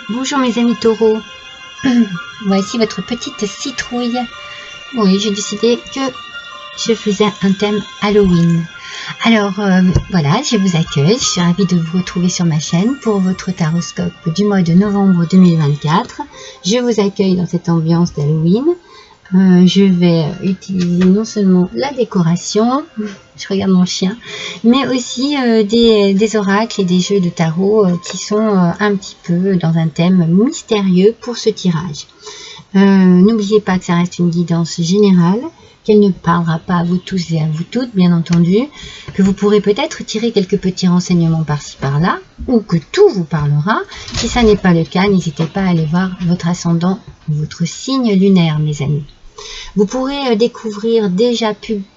Bonjour mes amis taureaux. Voici votre petite citrouille. Oui, j'ai décidé que je faisais un thème Halloween. Alors voilà, je vous accueille. Je suis ravie de vous retrouver sur ma chaîne pour votre taroscope du mois de novembre 2024. Je vous accueille dans cette ambiance d'Halloween. Je vais utiliser non seulement la décoration, je regarde mon chien, mais aussi des oracles et des jeux de tarot qui sont un petit peu dans un thème mystérieux pour ce tirage. N'oubliez pas que ça reste une guidance générale, qu'elle ne parlera pas à vous tous et à vous toutes, bien entendu, que vous pourrez peut-être tirer quelques petits renseignements par-ci par-là, ou que tout vous parlera. Si ça n'est pas le cas, n'hésitez pas à aller voir votre ascendant, votre signe lunaire, mes amis. Vous pourrez découvrir déjà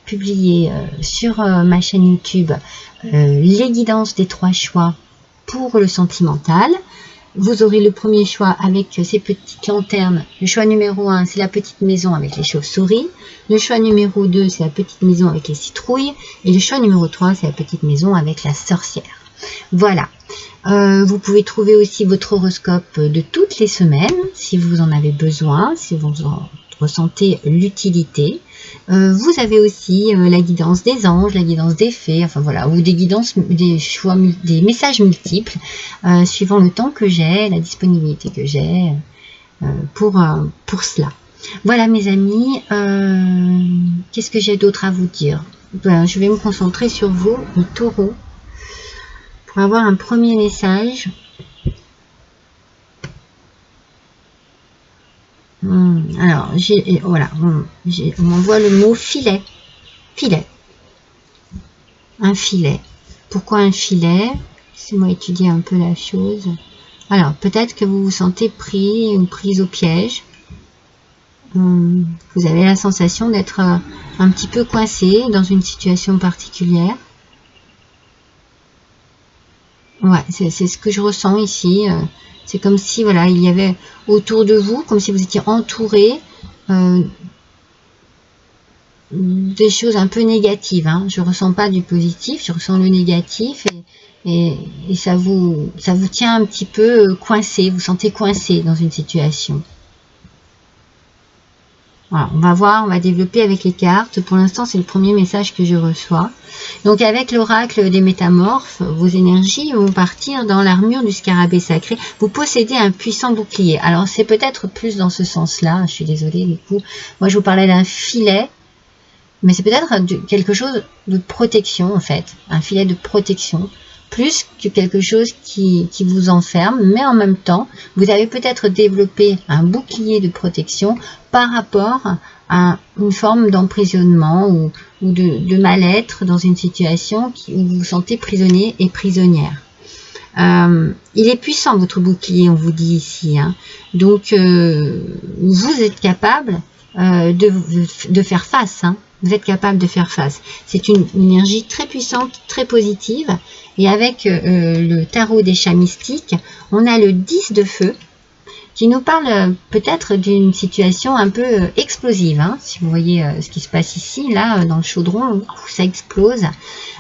publié sur ma chaîne YouTube les guidances des 3 choix pour le sentimental. Vous aurez le premier choix avec ces petites lanternes. Le choix numéro 1, c'est la petite maison avec les chauves-souris. Le choix numéro 2, c'est la petite maison avec les citrouilles. Et le choix numéro 3, c'est la petite maison avec la sorcière. Voilà. Vous pouvez trouver aussi votre horoscope de toutes les semaines, si vous en avez besoin, si vous en ressentez l'utilité. Vous avez aussi la guidance des anges, la guidance des fées, enfin voilà, ou des guidances, des choix, des messages multiples, suivant le temps que j'ai, la disponibilité que j'ai pour cela. Voilà mes amis, qu'est-ce que j'ai d'autre à vous dire? Je vais me concentrer sur vous, les taureaux, pour avoir un premier message. Alors, voilà, on m'envoie le mot filet. Filet. Un filet. Pourquoi un filet? Laissez-moi étudier un peu la chose. Alors, peut-être que vous vous sentez pris ou prise au piège. Vous avez la sensation d'être un petit peu coincé dans une situation particulière. Ouais, c'est ce que je ressens ici. C'est comme si, voilà, il y avait autour de vous, comme si vous étiez entouré des choses un peu négatives. Hein. Je ressens pas du positif, je ressens le négatif et ça vous tient un petit peu coincé. Vous sentez coincé dans une situation. Voilà, on va voir, on va développer avec les cartes. Pour l'instant, c'est le premier message que je reçois. Donc, avec l'oracle des métamorphes, vos énergies vont partir dans l'armure du scarabée sacré. Vous possédez un puissant bouclier. Alors, c'est peut-être plus dans ce sens-là. Je suis désolée, du coup. Moi, je vous parlais d'un filet. Mais c'est peut-être quelque chose de protection, en fait. Un filet de protection. Plus que quelque chose qui vous enferme, mais en même temps, vous avez peut-être développé un bouclier de protection par rapport à une forme d'emprisonnement ou de mal-être dans une situation où vous vous sentez prisonnier et prisonnière. Il est puissant votre bouclier, on vous dit ici. Hein. Donc, vous êtes capable de faire face. Hein. Vous êtes capable de faire face. C'est une énergie très puissante, très positive. Et avec le tarot des chats mystiques, on a le 10 de feu qui nous parle peut-être d'une situation un peu explosive. Hein, si vous voyez ce qui se passe ici, là, dans le chaudron, ça explose.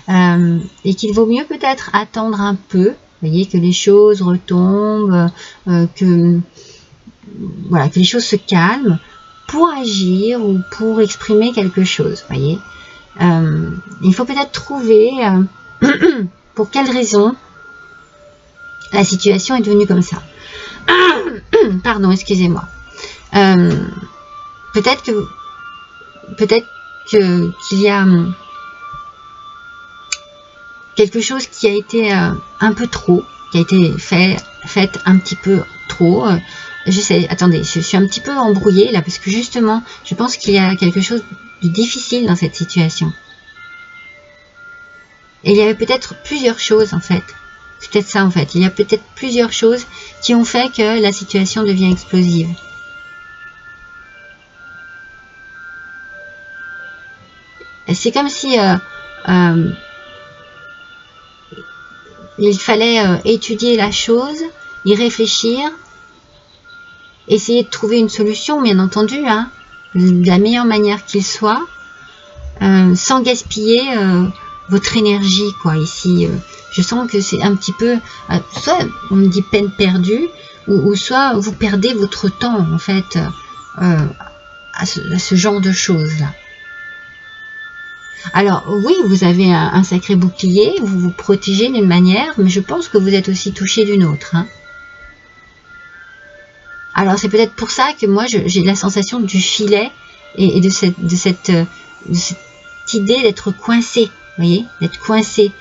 Et qu'il vaut mieux peut-être attendre un peu. Vous voyez que les choses retombent, que les choses se calment pour agir ou pour exprimer quelque chose. Vous voyez, il faut peut-être trouver pour quelle raison la situation est devenue comme ça. Pardon, excusez-moi. Peut-être qu'il y a quelque chose qui a été un peu trop, qui a été fait un petit peu trop. Attendez, je suis un petit peu embrouillée là parce que justement, je pense qu'il y a quelque chose de difficile dans cette situation. Et il y avait peut-être plusieurs choses en fait. C'est peut-être ça en fait. Il y a peut-être plusieurs choses qui ont fait que la situation devient explosive. C'est comme si il fallait étudier la chose, y réfléchir, essayer de trouver une solution, bien entendu, hein, de la meilleure manière qu'il soit, sans gaspiller votre énergie, quoi, ici. Je sens que c'est un petit peu, soit on me dit peine perdue, ou soit vous perdez votre temps en fait à ce genre de choses là. Alors oui, vous avez un sacré bouclier, vous vous protégez d'une manière, mais je pense que vous êtes aussi touché d'une autre. Hein. Alors c'est peut-être pour ça que moi j'ai la sensation du filet et de cette idée d'être coincé, vous voyez, d'être coincé.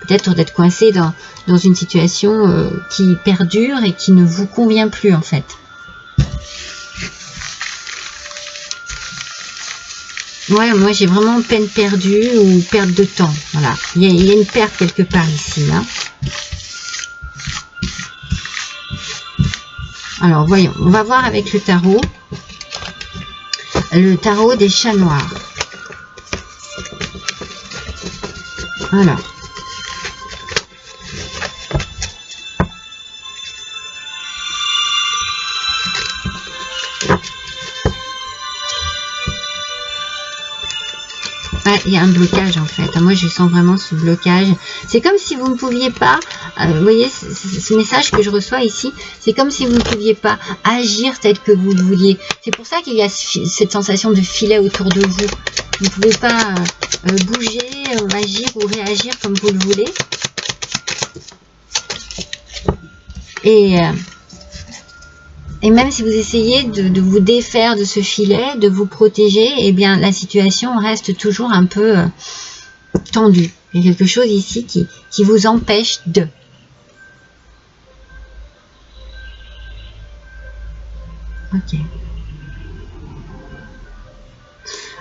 Peut-être d'être coincé dans une situation qui perdure et qui ne vous convient plus en fait. Ouais, moi j'ai vraiment peine perdue ou perte de temps. Voilà, il y a une perte quelque part ici. Hein. Alors voyons, on va voir avec le tarot des chats noirs. Alors. Il y a un blocage en fait. Moi je sens vraiment ce blocage. C'est comme si vous ne pouviez pas, vous voyez ce message que je reçois ici, c'est comme si vous ne pouviez pas agir tel que vous le vouliez. C'est pour ça qu'il y a cette sensation de filet autour de vous. Vous ne pouvez pas bouger, agir ou réagir comme vous le voulez. Et même si vous essayez de vous défaire de ce filet, de vous protéger, eh bien la situation reste toujours un peu tendue. Il y a quelque chose ici qui vous empêche de. Ok.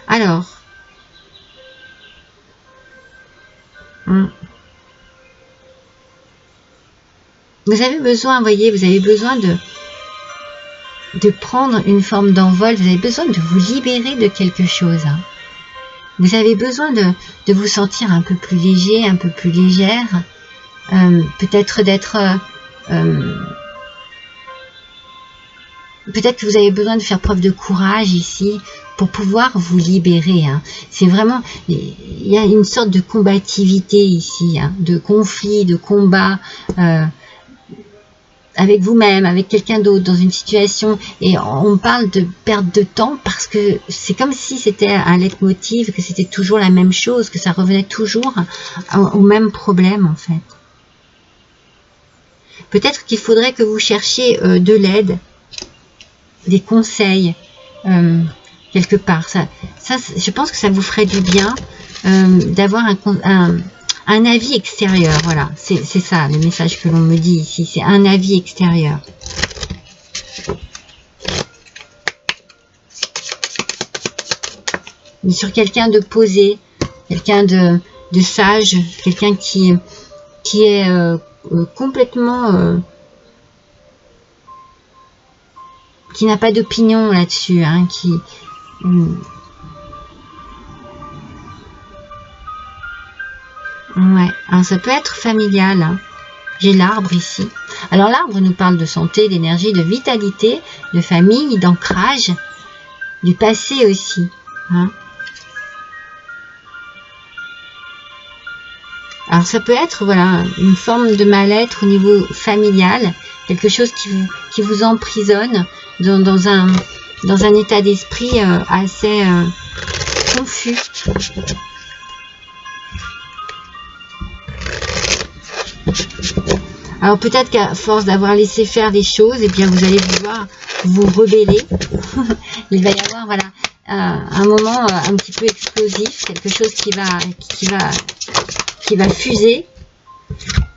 Alors. Vous avez besoin, vous voyez, vous avez besoin de prendre une forme d'envol, vous avez besoin de vous libérer de quelque chose. Hein. Vous avez besoin de vous sentir un peu plus léger, un peu plus légère, peut-être d'être... peut-être que vous avez besoin de faire preuve de courage ici pour pouvoir vous libérer. Hein. C'est vraiment... Il y a une sorte de combativité ici, hein, de conflit, de combat... avec vous-même, avec quelqu'un d'autre, dans une situation, et on parle de perte de temps parce que c'est comme si c'était un leitmotiv, que c'était toujours la même chose, que ça revenait toujours au même problème en fait. Peut-être qu'il faudrait que vous cherchiez de l'aide, des conseils, quelque part. Ça, je pense que ça vous ferait du bien d'avoir un avis extérieur, voilà, c'est ça le message que l'on me dit ici, c'est un avis extérieur. Mais sur quelqu'un de posé, quelqu'un de sage, quelqu'un qui est complètement... qui n'a pas d'opinion là-dessus, hein, qui... Ouais, alors ça peut être familial. Hein. J'ai l'arbre ici. Alors l'arbre nous parle de santé, d'énergie, de vitalité, de famille, d'ancrage, du passé aussi. Hein. Alors ça peut être voilà une forme de mal-être au niveau familial, quelque chose qui vous emprisonne dans un état d'esprit assez confus. Alors peut-être qu'à force d'avoir laissé faire des choses, et bien vous allez pouvoir vous rebeller. Il va y avoir voilà un moment un petit peu explosif, quelque chose qui va fuser.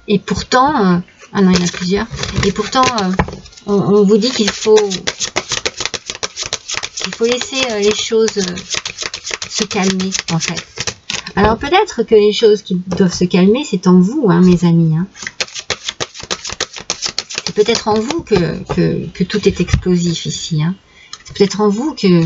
Et pourtant, ah non il y en a plusieurs. Et pourtant, on vous dit qu'il faut laisser les choses se calmer en fait. Alors peut-être que les choses qui doivent se calmer, c'est en vous, hein, mes amis. Hein. C'est peut-être en vous que tout est explosif ici. Hein. C'est peut-être en vous que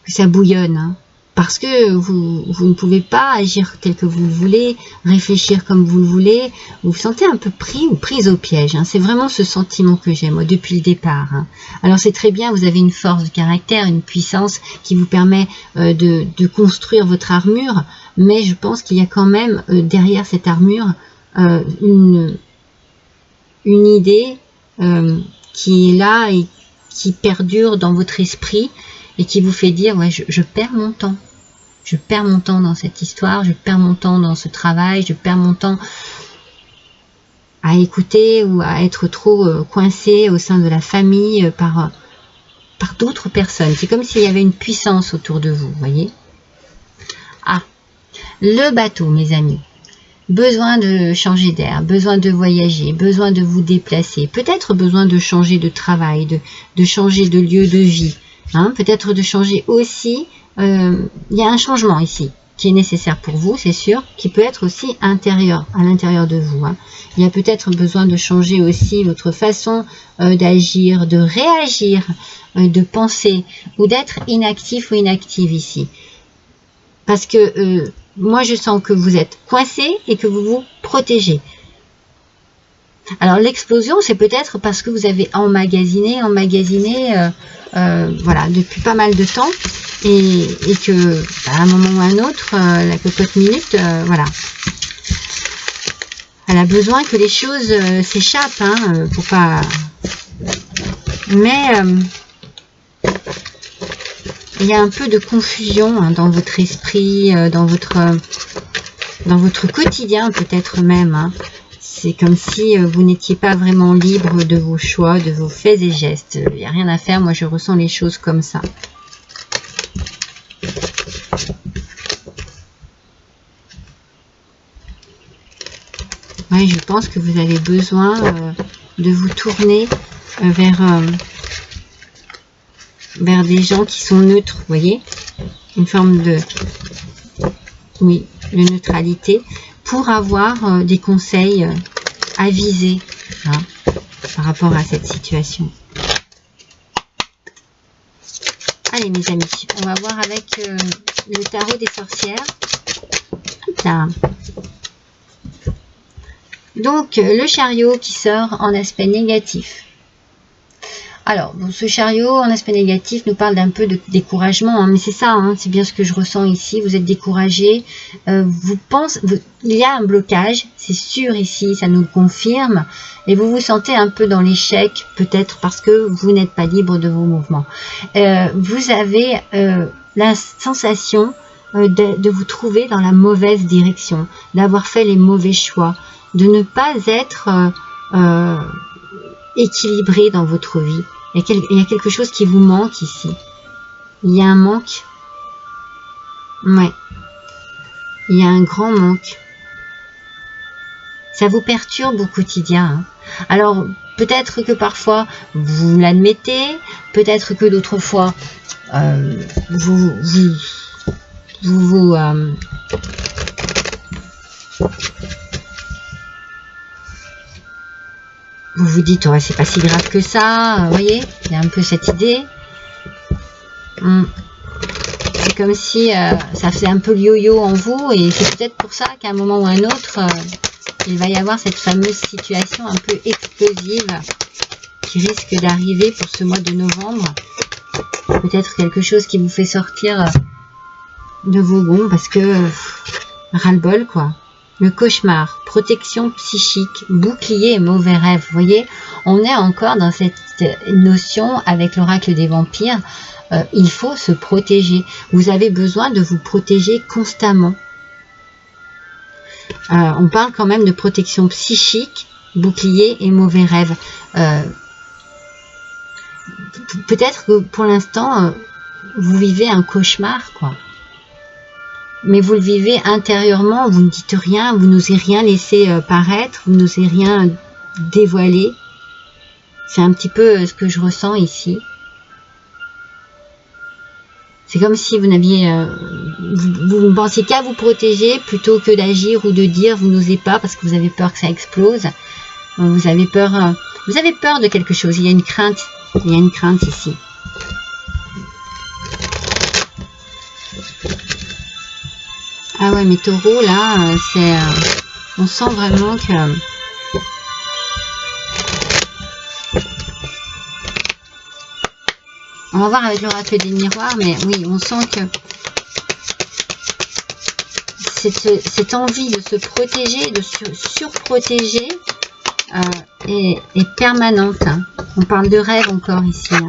ça bouillonne. Hein. Parce que vous ne pouvez pas agir tel que vous le voulez, réfléchir comme vous le voulez. Vous vous sentez un peu pris ou prise au piège. Hein. C'est vraiment ce sentiment que j'ai, moi, depuis le départ. Hein. Alors c'est très bien, vous avez une force de caractère, une puissance qui vous permet de construire votre armure. mais je pense qu'il y a quand même derrière cette armure une idée qui est là et qui perdure dans votre esprit et qui vous fait dire ouais, je perds mon temps. Je perds mon temps dans cette histoire, je perds mon temps dans ce travail, je perds mon temps à écouter ou à être trop coincé au sein de la famille par d'autres personnes. C'est comme s'il y avait une puissance autour de vous, voyez. Ah, le bateau, mes amis. Besoin de changer d'air, besoin de voyager, besoin de vous déplacer, peut-être besoin de changer de travail, de changer de lieu de vie, hein, peut-être de changer aussi, il y a un changement ici qui est nécessaire pour vous, c'est sûr, qui peut être aussi intérieur, à l'intérieur de vous. Hein. Il y a peut-être besoin de changer aussi votre façon d'agir, de réagir, de penser, ou d'être inactif ou inactive ici. Parce que moi, je sens que vous êtes coincé et que vous vous protégez. Alors, l'explosion, c'est peut-être parce que vous avez emmagasiné, voilà, depuis pas mal de temps et que, à un moment ou à un autre, la cocotte minute, voilà. Elle a besoin que les choses s'échappent, hein, pour pas... Mais... il y a un peu de confusion hein, dans votre esprit, dans votre quotidien peut-être même. Hein. C'est comme si vous n'étiez pas vraiment libre de vos choix, de vos faits et gestes. Il n'y a rien à faire, moi je ressens les choses comme ça. Ouais, je pense que vous avez besoin de vous tourner vers des gens qui sont neutres, vous voyez, une forme de, oui, de neutralité, pour avoir des conseils avisés hein, par rapport à cette situation. Allez mes amis, on va voir avec le tarot des sorcières. Là. Donc le chariot qui sort en aspect négatif. Alors, bon, ce chariot en aspect négatif nous parle d'un peu de découragement, hein, mais c'est ça, hein, c'est bien ce que je ressens ici. Vous êtes découragé, il y a un blocage, c'est sûr ici, ça nous le confirme, et vous vous sentez un peu dans l'échec, peut-être parce que vous n'êtes pas libre de vos mouvements. Vous avez la sensation de vous trouver dans la mauvaise direction, d'avoir fait les mauvais choix, de ne pas être équilibré dans votre vie. Il y a quelque chose qui vous manque ici. Il y a un manque. Ouais. Il y a un grand manque. Ça vous perturbe au quotidien. Hein. Alors, peut-être que parfois, vous l'admettez. Peut-être que d'autres fois, vous vous dites, ouais, c'est pas si grave que ça, vous voyez, il y a un peu cette idée. C'est comme si ça faisait un peu le yo-yo en vous, et c'est peut-être pour ça qu'à un moment ou à un autre, il va y avoir cette fameuse situation un peu explosive qui risque d'arriver pour ce mois de novembre. Peut-être quelque chose qui vous fait sortir de vos gonds, parce que ras-le-bol, quoi. Le cauchemar, protection psychique, bouclier et mauvais rêve. Vous voyez, on est encore dans cette notion avec l'oracle des vampires. Il faut se protéger. Vous avez besoin de vous protéger constamment. On parle quand même de protection psychique, bouclier et mauvais rêve. Peut-être que pour l'instant, vous vivez un cauchemar, quoi. Mais vous le vivez intérieurement, vous ne dites rien, vous n'osez rien laisser paraître, vous n'osez rien dévoiler. C'est un petit peu ce que je ressens ici. C'est comme si vous n'aviez, vous ne pensiez qu'à vous protéger plutôt que d'agir ou de dire, vous n'osez pas parce que vous avez peur que ça explose. Vous avez peur de quelque chose, il y a une crainte ici. Ah ouais, mais taureau, là, c'est... on sent vraiment que... On va voir avec l'oracle des miroirs, mais oui, on sent que... cette envie de se protéger, de se surprotéger est permanente. Hein. On parle de rêve encore ici. Hein.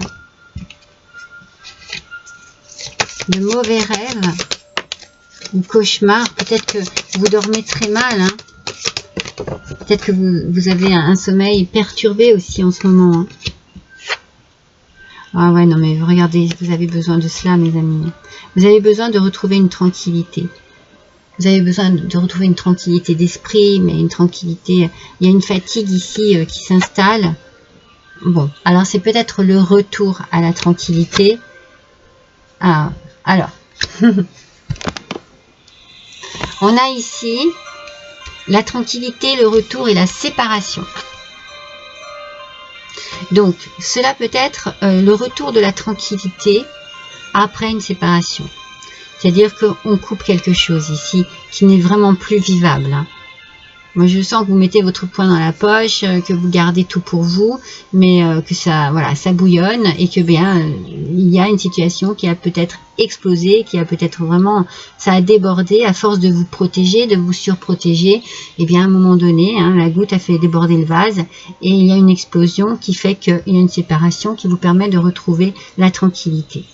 De mauvais rêves ou cauchemars. Peut-être que vous dormez très mal. Hein. Peut-être que vous avez un sommeil perturbé aussi en ce moment. Hein. Ah ouais, non mais regardez, vous avez besoin de cela, mes amis. Vous avez besoin de retrouver une tranquillité. Vous avez besoin de retrouver une tranquillité d'esprit, mais une tranquillité... Il y a une fatigue ici qui s'installe. Bon, alors c'est peut-être le retour à la tranquillité. Ah, alors... On a ici la tranquillité, le retour et la séparation. Donc, cela peut être le retour de la tranquillité après une séparation. C'est-à-dire qu'on coupe quelque chose ici qui n'est vraiment plus vivable. Hein. Moi, je sens que vous mettez votre poing dans la poche, que vous gardez tout pour vous, mais que ça, voilà, ça bouillonne et que bien, il y a une situation qui a peut-être explosé, qui a peut-être vraiment, ça a débordé à force de vous protéger, de vous surprotéger. Et bien, à un moment donné, hein, la goutte a fait déborder le vase et il y a une explosion qui fait qu'il y a une séparation qui vous permet de retrouver la tranquillité.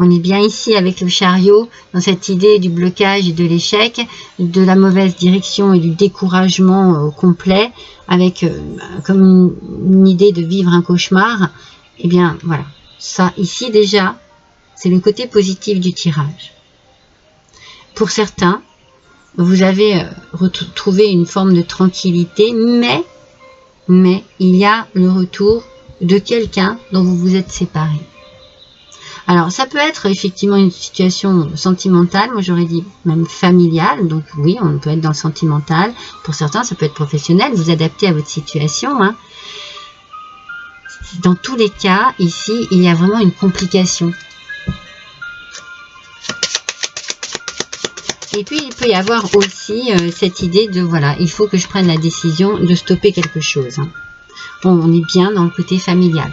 On est bien ici avec le chariot, dans cette idée du blocage et de l'échec, de la mauvaise direction et du découragement complet, avec comme une idée de vivre un cauchemar. Et bien voilà, ça ici déjà, c'est le côté positif du tirage. Pour certains, vous avez retrouvé une forme de tranquillité, mais il y a le retour de quelqu'un dont vous vous êtes séparé. Alors, ça peut être effectivement une situation sentimentale, moi j'aurais dit même familiale, donc oui, on peut être dans le sentimental. Pour certains, ça peut être professionnel, vous adaptez à votre situation. Hein. Dans tous les cas, ici, il y a vraiment une complication. Et puis, il peut y avoir aussi cette idée de, voilà, il faut que je prenne la décision de stopper quelque chose. Hein. Bon, on est bien dans le côté familial.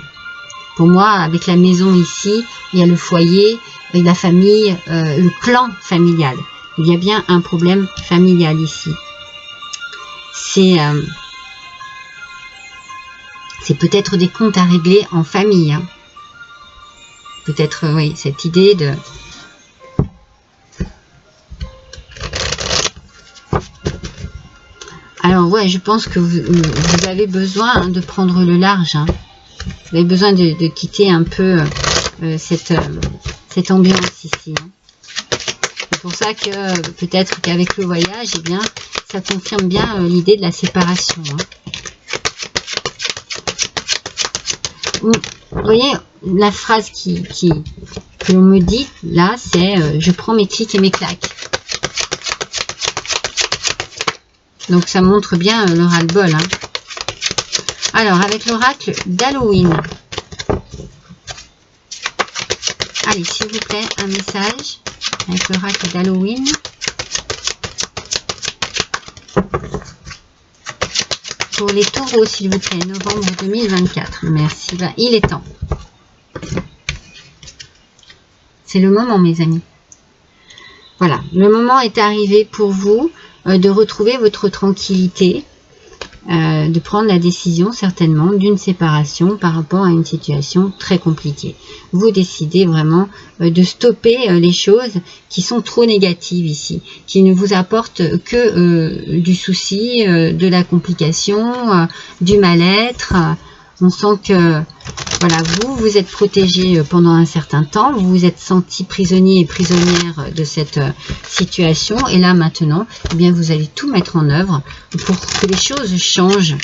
Pour moi, avec la maison ici, il y a le foyer, la famille, le clan familial. Il y a bien un problème familial ici. C'est peut-être des comptes à régler en famille. Hein. Peut-être, oui, cette idée de... Alors, ouais, je pense que vous avez besoin hein, de prendre le large. Hein. Vous avez besoin de quitter un peu cette ambiance ici. Hein. C'est pour ça que peut-être qu'avec le voyage, eh bien, ça confirme bien l'idée de la séparation. Hein. Vous voyez, la phrase que l'on me dit, là, c'est je prends mes clics et mes claques. Donc, ça montre bien le ras-le-bol. Hein. Alors, avec l'oracle d'Halloween. Allez, s'il vous plaît, un message avec l'oracle d'Halloween. Pour les taureaux, s'il vous plaît, novembre 2024. Merci, ben, il est temps. C'est le moment, mes amis. Voilà, le moment est arrivé pour vous de retrouver votre tranquillité. De prendre la décision certainement d'une séparation par rapport à une situation très compliquée. Vous décidez vraiment de stopper les choses qui sont trop négatives ici, qui ne vous apportent que du souci, de la complication, du mal-être. On sent que voilà, vous êtes protégé pendant un certain temps, vous vous êtes senti prisonnier et prisonnière de cette situation, et là maintenant, eh bien, vous allez tout mettre en œuvre pour que les choses changent,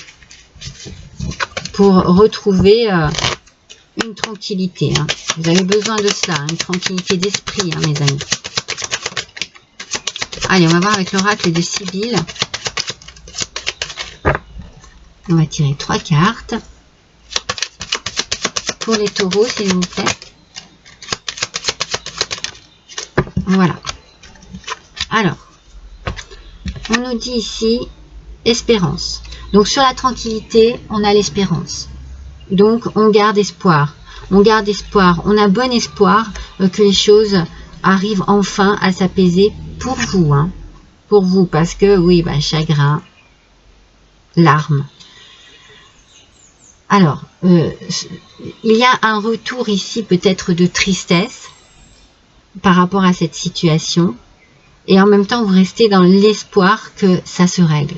pour retrouver une tranquillité. Hein. Vous avez besoin de cela, une tranquillité d'esprit, hein, mes amis. Allez, on va voir avec l'oracle de Sibylle. On va tirer 3 cartes. Pour les taureaux, s'il vous plaît. Voilà. Alors, on nous dit ici espérance. Donc, sur la tranquillité, on a l'espérance. Donc, on garde espoir. On garde espoir. On a bon espoir que les choses arrive enfin à s'apaiser pour vous, hein, pour vous, parce que oui, bah, chagrin, larmes. Alors, il y a un retour ici peut-être de tristesse par rapport à cette situation, et en même temps vous restez dans l'espoir que ça se règle.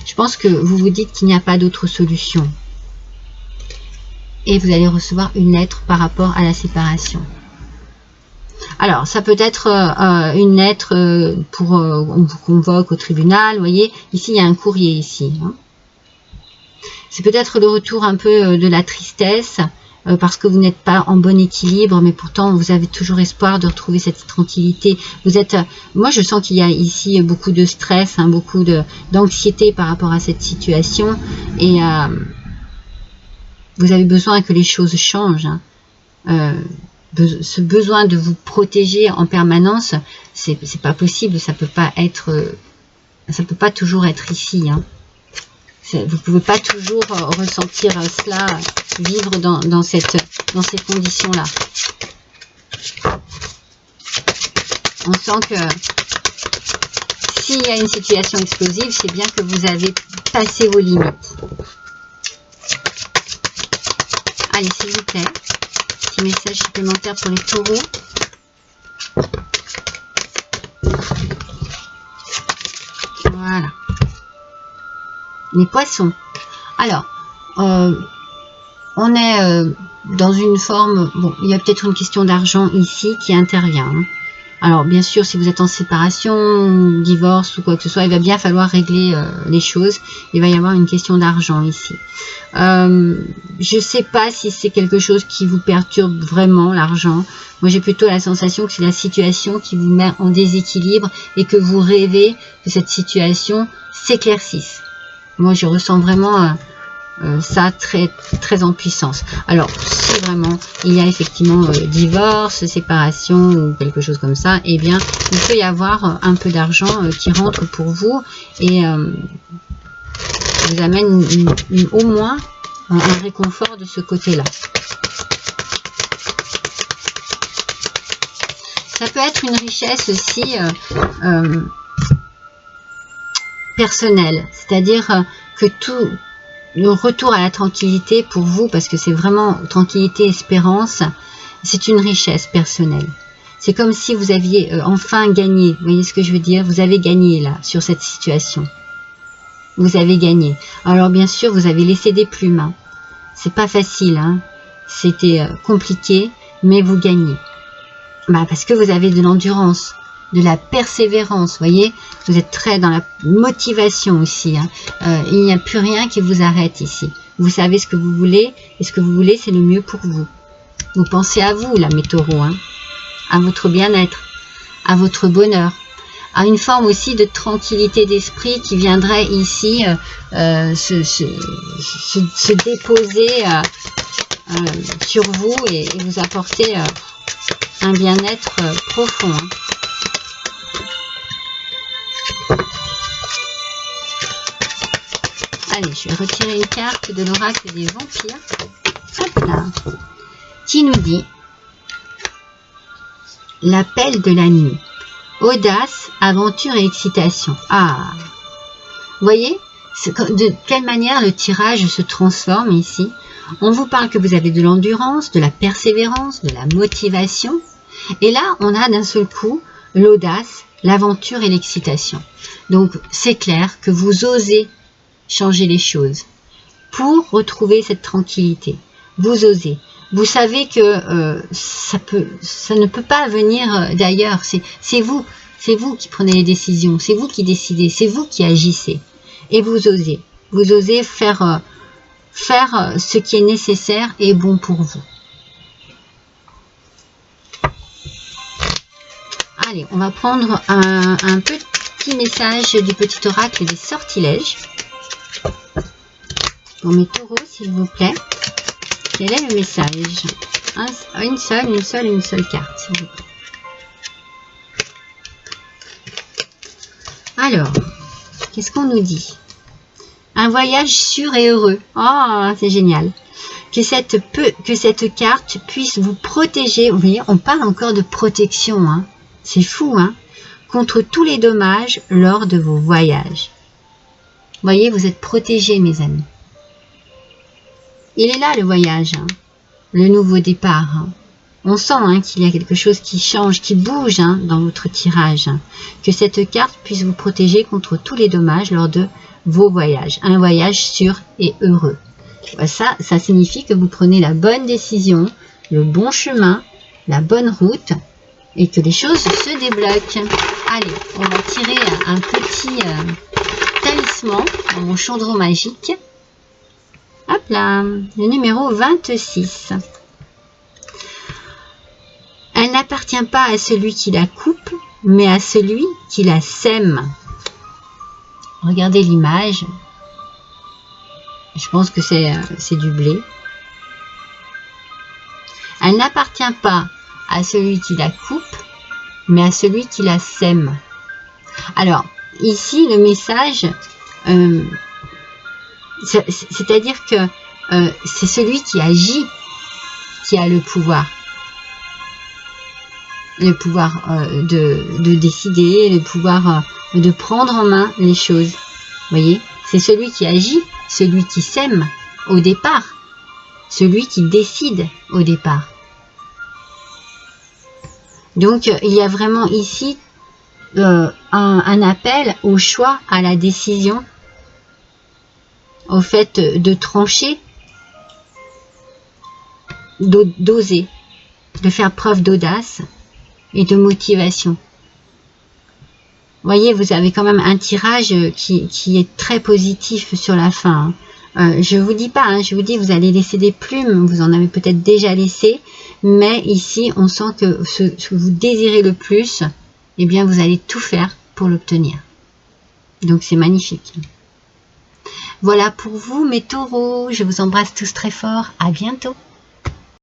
Je pense que vous vous dites qu'il n'y a pas d'autre solution, et vous allez recevoir une lettre par rapport à la séparation. Alors, ça peut être une lettre pour on vous convoque au tribunal, vous voyez, ici il y a un courrier ici, hein. C'est peut-être le retour un peu de la tristesse, parce que vous n'êtes pas en bon équilibre, mais pourtant vous avez toujours espoir de retrouver cette tranquillité. Vous êtes, moi je sens qu'il y a ici beaucoup de stress, hein, beaucoup d'anxiété par rapport à cette situation, et vous avez besoin que les choses changent, hein. Ce besoin de vous protéger en permanence, c'est pas possible, ça peut pas être, ça peut pas toujours être ici, hein. Vous ne pouvez pas toujours ressentir cela, vivre dans ces conditions-là. On sent que s'il y a une situation explosive, c'est bien que vous avez passé vos limites. Allez, s'il vous plaît, petit message supplémentaire pour les taureaux. Voilà. Les poissons. Alors, on est dans une forme, bon, il y a peut-être une question d'argent ici qui intervient, hein. Alors, bien sûr, si vous êtes en séparation, divorce ou quoi que ce soit, il va bien falloir régler les choses. Il va y avoir une question d'argent ici. Je ne sais pas si c'est quelque chose qui vous perturbe vraiment, l'argent. Moi, j'ai plutôt la sensation que c'est la situation qui vous met en déséquilibre et que vous rêvez que cette situation s'éclaircisse. Moi, je ressens vraiment ça très en puissance. Alors, si vraiment il y a effectivement divorce, séparation ou quelque chose comme ça, eh bien, il peut y avoir un peu d'argent qui rentre pour vous et vous amène au moins un réconfort de ce côté-là. Ça peut être une richesse aussi personnelle, c'est-à-dire que tout le retour à la tranquillité pour vous, parce que c'est vraiment tranquillité, espérance, c'est une richesse personnelle. C'est comme si vous aviez enfin gagné, vous voyez ce que je veux dire? Vous avez gagné là, sur cette situation. Vous avez gagné. Alors bien sûr, vous avez laissé des plumes, hein. C'est pas facile, hein. C'était compliqué, mais vous gagnez. Bah, parce que vous avez de l'endurance, de la persévérance, vous voyez, vous êtes très dans la motivation aussi, hein. Il n'y a plus rien qui vous arrête ici. Vous savez ce que vous voulez, et ce que vous voulez, c'est le mieux pour vous. Vous pensez à vous, là, mes taureaux, hein, à votre bien-être, à votre bonheur, à une forme aussi de tranquillité d'esprit qui viendrait ici se déposer sur vous et vous apporter un bien-être profond, hein. Allez, je vais retirer une carte de l'oracle des vampires. Hop là. Qui nous dit l'appel de la nuit. Audace, aventure et excitation. Ah, vous voyez de quelle manière le tirage se transforme ici. On vous parle que vous avez de l'endurance, de la persévérance, de la motivation. Et là, on a d'un seul coup l'audace, l'aventure et l'excitation. Donc, c'est clair que vous osez changer les choses pour retrouver cette tranquillité. Vous osez. Vous savez que ça ne peut pas venir d'ailleurs. C'est vous qui prenez les décisions. C'est vous qui décidez. C'est vous qui agissez. Et vous osez. Vous osez faire ce qui est nécessaire et bon pour vous. Allez, on va prendre un petit message du petit oracle des sortilèges. Pour mes taureaux, s'il vous plaît. Quel est le message? Une seule carte, s'il vous plaît. Alors, qu'est-ce qu'on nous dit? Un voyage sûr et heureux. Oh, c'est génial. Que cette carte puisse vous protéger. Vous voyez, on parle encore de protection, hein. C'est fou, hein? Contre tous les dommages lors de vos voyages. Voyez, vous êtes protégés, mes amis. Il est là, le voyage, hein, le nouveau départ. Hein. On sent hein, qu'il y a quelque chose qui change, qui bouge hein, dans votre tirage. Hein. Que cette carte puisse vous protéger contre tous les dommages lors de vos voyages. Un voyage sûr et heureux. Ça signifie que vous prenez la bonne décision, le bon chemin, la bonne route et que les choses se débloquent. Allez, on va tirer un petit talisman dans mon chaudron magique. Hop là, le numéro 26. Elle n'appartient pas à celui qui la coupe, mais à celui qui la sème. Regardez l'image. Je pense que c'est du blé. Elle n'appartient pas à celui qui la coupe, mais à celui qui la sème. Alors, ici, le message, c'est-à-dire que c'est celui qui agit qui a le pouvoir. Le pouvoir de décider, le pouvoir de prendre en main les choses. Vous voyez, c'est celui qui agit, celui qui sème au départ, celui qui décide au départ. Donc, il y a vraiment ici un appel au choix, à la décision, au fait de trancher, d'oser, de faire preuve d'audace et de motivation. Vous voyez, vous avez quand même un tirage qui est très positif sur la fin. Je vous dis pas, hein, je vous dis vous allez laisser des plumes, vous en avez peut-être déjà laissé, mais ici on sent que ce que vous désirez le plus, eh bien vous allez tout faire pour l'obtenir. Donc c'est magnifique. Voilà pour vous mes taureaux, je vous embrasse tous très fort, à bientôt.